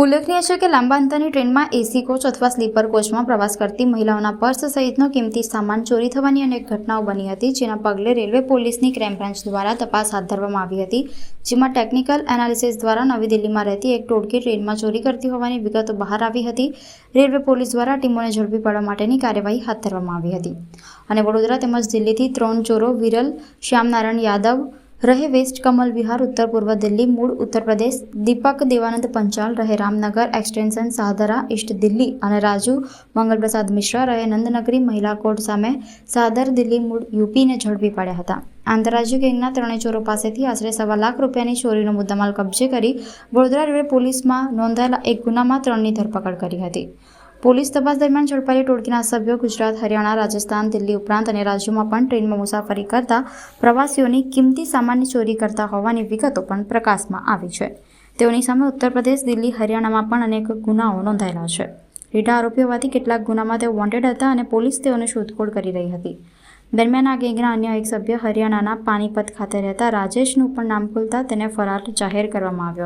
ઉલ્લેખનીય છે કે લાંબા અંતરની ટ્રેનમાં એસી કોચ અથવા સ્લીપર કોચમાં પ્રવાસ કરતી મહિલાઓના પર્સ સહિતનો કિંમતી સામાન ચોરી થવાની અનેક ઘટનાઓ બની હતી, જેના પગલે રેલવે પોલીસની ક્રાઇમ બ્રાન્ચ દ્વારા તપાસ હાથ ધરવામાં આવી હતી, જેમાં ટેકનિકલ એનાલિસિસ દ્વારા નવી દિલ્હીમાં રહેતી એક ટોળકી ટ્રેનમાં ચોરી કરતી હોવાની વિગતો બહાર આવી હતી। રેલવે પોલીસ દ્વારા ટીમોને ઝડપી પાડવા માટેની કાર્યવાહી હાથ ધરવામાં આવી હતી અને વડોદરા તેમજ દિલ્હીથી 3 ચોરો વિરલ શ્યામનારાયણ યાદવ રહે વેસ્ટ કમલ વિહાર उत्तर पूर्व दिल्ली मूળ उत्तर प्रदेश, दीपक देवानंद पंचाल રહે रामनगर एक्सटेंशन सादरा ईस्ट दिल्ली અને રાજુ મંગલ પ્રસાદ મિશ્રા રહે નંદનગરી મહિલા કોર્ટ સામે સાદર દિલ્હી મૂળ યુપીને ઝડપી પાડ્યા હતા। આંતરરાજ્ય ગેંગના 3 ચોરો પાસેથી આશરે ₹1.25 લાખ રૂપિયાની ચોરીનો મુદ્દામાલ કબજે કરી વડોદરા રેલવે પોલીસમાં નોંધાયેલા એક ગુનામાં 3ની ધરપકડ કરી હતી। પોલીસ તપાસ દરમિયાન ઝડપાયેલી ટોળકીના સભ્યો ગુજરાત, હરિયાણા, રાજસ્થાન, દિલ્હી ઉપરાંત અન્ય રાજ્યોમાં પણ ટ્રેનમાં મુસાફરી કરતા પ્રવાસીઓની કિંમતી સામાનની ચોરી કરતા હોવાની વિગતો પણ પ્રકાશમાં આવી છે। તેઓની સામે ઉત્તર પ્રદેશ, દિલ્હી, હરિયાણામાં પણ અનેક ગુનાઓ નોંધાયેલા છે। રીઢા આરોપી હોવાથી કેટલાક ગુનામાં તેઓ વોન્ટેડ હતા અને પોલીસ તેઓની શોધખોળ કરી રહી હતી। દરમિયાન આ ગેંગના અન્ય એક સભ્ય હરિયાણાના પાનીપત ખાતે રહેતા રાજેશનું પણ નામ ખુલતા તેને ફરાર જાહેર કરવામાં આવ્યો